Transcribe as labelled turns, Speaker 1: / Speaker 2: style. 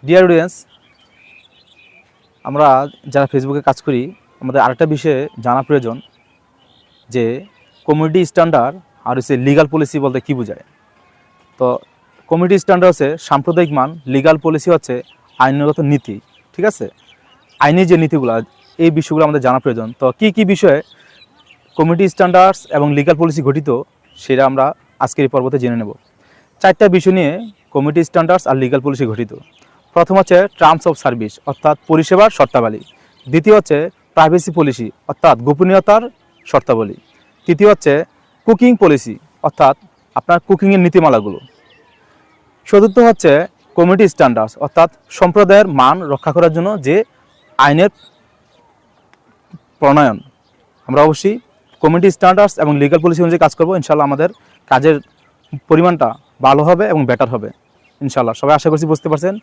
Speaker 1: Dear audience, আমরা যারা ফেসবুকে কাজ করি আমাদের আরেকটা বিষয়ে জানা প্রয়োজন যে কমিউনিটি স্ট্যান্ডার্ড আর হচ্ছে লিগাল পলিসি বলতে কী বোঝায়। তো কমিউনিটি স্ট্যান্ডার্ড হচ্ছে সাম্প্রদায়িক মান, লিগাল পলিসি হচ্ছে আইনগত নীতি। ঠিক আছে, আইনি যে নীতিগুলো, এই বিষয়গুলো আমাদের জানা প্রয়োজন। তো কী কী বিষয়ে কমিউনিটি স্ট্যান্ডার্ডস এবং লিগাল পলিসি গঠিত সেটা আমরা আজকের এই পর্বতে জেনে নেব। চারটা বিষয় নিয়ে কমিউনিটি স্ট্যান্ডার্ডস আর লিগাল পলিসি গঠিত। প্রথম হচ্ছে টার্মস অফ সার্ভিস অর্থাৎ পরিষেবার শর্তাবলী। দ্বিতীয় হচ্ছে প্রাইভেসি পলিসি অর্থাৎ গোপনীয়তার শর্তাবলী। তৃতীয় হচ্ছে কুকিং পলিসি অর্থাৎ আপনার কুকিংয়ের নীতিমালাগুলো। চতুর্থ হচ্ছে কমিউনিটি স্ট্যান্ডার্ডস অর্থাৎ সম্প্রদায়ের মান রক্ষা করার জন্য যে আইনের প্রণয়ন। আমরা অবশ্যই কমিউনিটি স্ট্যান্ডার্ডস এবং লিগাল পলিসি অনুযায়ী কাজ করবো। ইনশাল্লাহ আমাদের কাজের পরিমাণটা ভালো হবে এবং বেটার হবে ইনশাল্লাহ। সবাই আশা করছি বুঝতে পারছেন।